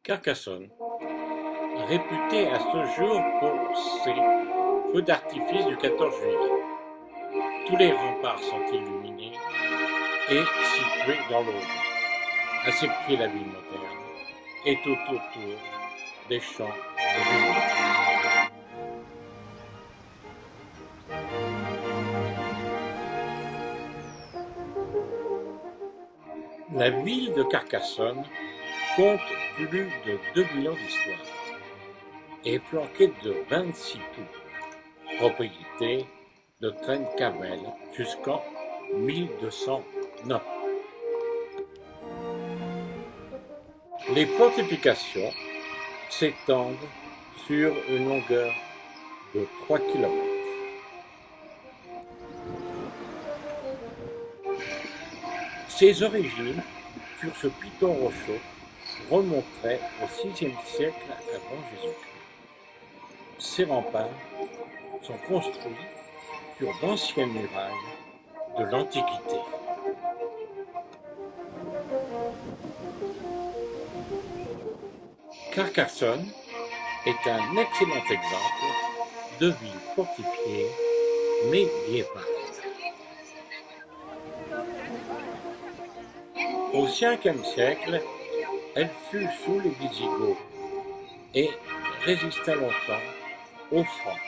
Carcassonne, réputée à ce jour pour ses feux d'artifice du 14 juillet. Tous les remparts sont illuminés et situés dans l'aube. À ses pieds, la ville moderne et tout autour des champs de vigne. La ville de Carcassonne compte plus de 2000 ans d'histoire et est flanquée de 26 tours, propriété de Trencavel jusqu'en 1209. Les fortifications s'étendent sur une longueur de 3 km. Ses origines sur ce piton rocheux remonteraient au VIe siècle avant Jésus-Christ. Ces remparts sont construits sur d'anciennes murailles de l'Antiquité. Carcassonne est un excellent exemple de ville fortifiée médiévale. Au Ve siècle, elle fut sous les Visigoths et résista longtemps aux Francs.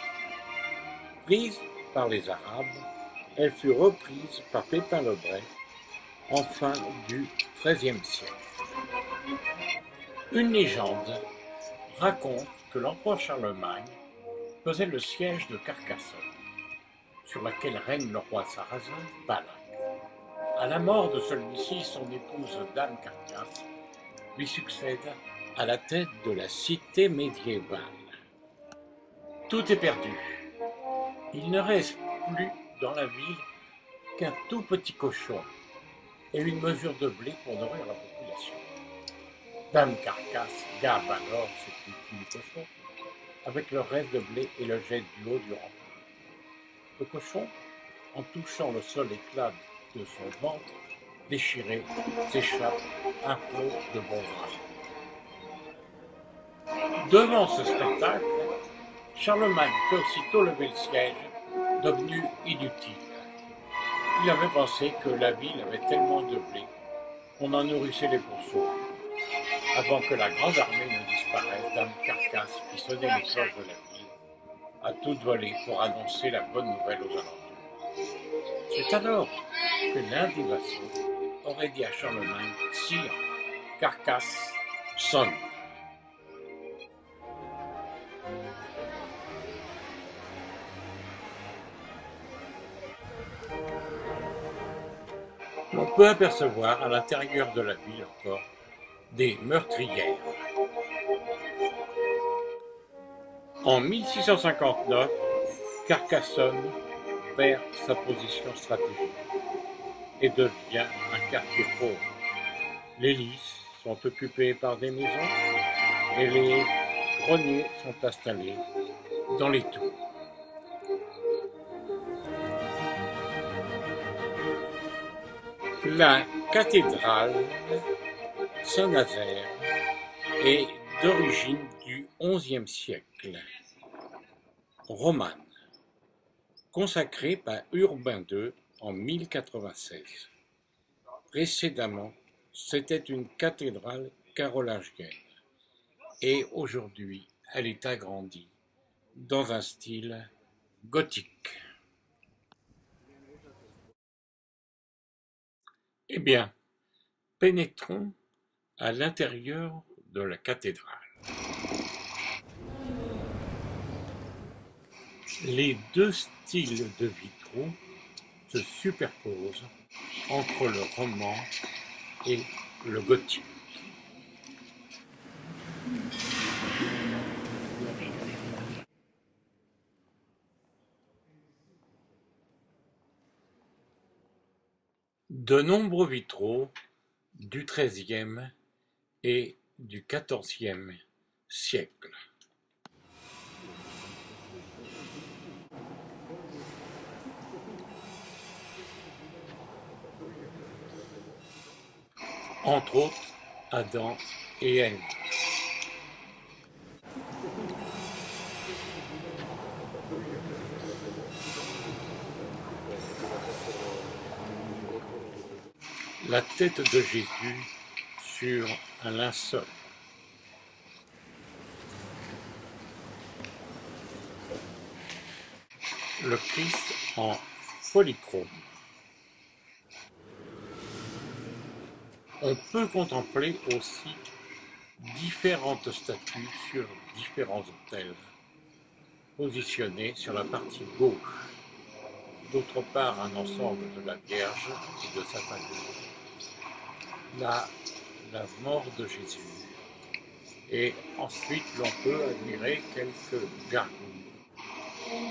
Prise par les Arabes, elle fut reprise par Pépin le Bref en fin du XIIIe siècle. Une légende raconte que l'empereur Charlemagne faisait le siège de Carcassonne, sur laquelle règne le roi sarrasin Balak. À la mort de celui-ci, son épouse Dame Carcasse lui succède à la tête de la cité médiévale. Tout est perdu. Il ne reste plus dans la ville qu'un tout petit cochon et une mesure de blé pour nourrir la population. Dame Carcasse gave alors ce petit cochon avec le reste de blé et le jette du haut du rempart. Le cochon, en touchant le sol éclat de son ventre déchiré, s'échappe un flot de bon gras. Devant ce spectacle, Charlemagne fait aussitôt lever le siège, devenu inutile. Il avait pensé que la ville avait tellement de blé qu'on en nourrissait les pourceaux. Avant que la grande armée ne disparaisse, Dame Carcasse fit sonner les cloches de la ville à toute volée pour annoncer la bonne nouvelle aux alentours. C'est alors que l'un des vassaux aurait dit à Charlemagne: « Sire, Carcasse sonne. » On peut apercevoir à l'intérieur de la ville encore des meurtrières. En 1659, Carcassonne perd sa position stratégique et devient un quartier pauvre. Les lys sont occupés par des maisons et les greniers sont installés dans les tours. La cathédrale Saint-Nazaire est d'origine du XIe siècle, romane, consacrée par Urbain II en 1096. Précédemment, c'était une cathédrale carolingienne et aujourd'hui, elle est agrandie dans un style gothique. Eh bien, pénétrons à l'intérieur de la cathédrale. Les deux styles de vitraux se superposent entre le roman et le gothique. De nombreux vitraux du XIIIe et du XIVe siècle. Entre autres, Adam et Ève. la tête de Jésus sur un linceul. Le Christ en polychrome. On peut contempler aussi différentes statues sur différents autels, positionnés sur la partie gauche. D'autre part, un ensemble de la Vierge et de sa famille. Là, la mort de Jésus. Et ensuite, l'on peut admirer quelques gargouilles.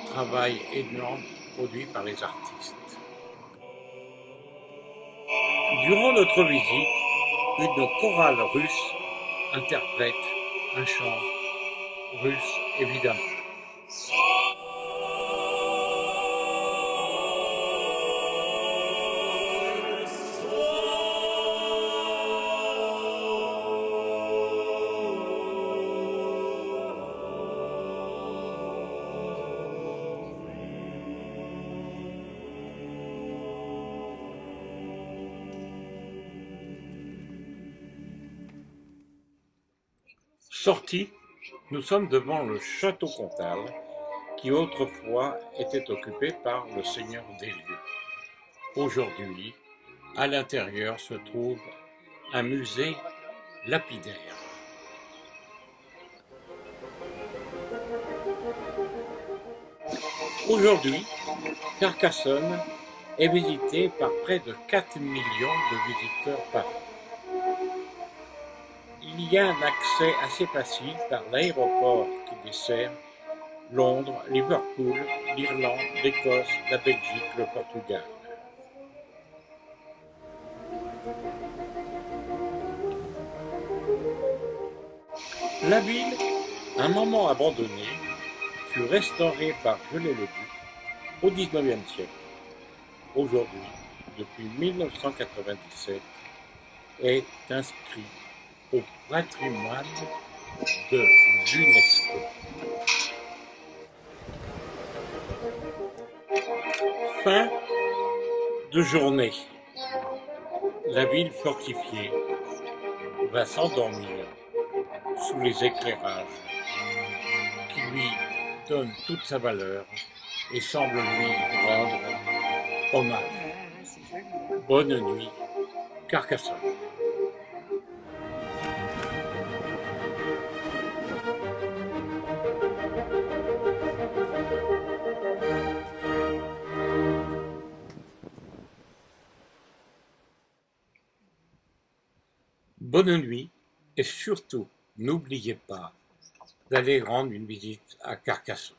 Travail énorme produit par les artistes. Durant notre visite, une chorale russe interprète un chant russe, évidemment. Sortis, nous sommes devant le château comtal qui autrefois était occupé par le seigneur des lieux. Aujourd'hui, à l'intérieur se trouve un musée lapidaire. Aujourd'hui, Carcassonne est visité par près de 4 millions de visiteurs par an. Il y a un accès assez facile par l'aéroport qui dessert Londres, Liverpool, l'Irlande, l'Écosse, la Belgique, le Portugal. La ville, un moment abandonnée, fut restaurée par Viollet-le-Duc au XIXe siècle. Aujourd'hui, depuis 1997, est inscrit au patrimoine de l'UNESCO. Fin de journée. La ville fortifiée va s'endormir sous les éclairages qui lui donnent toute sa valeur et semblent lui rendre hommage. Bonne nuit, Carcassonne. Bonne nuit et surtout, n'oubliez pas d'aller rendre une visite à Carcassonne.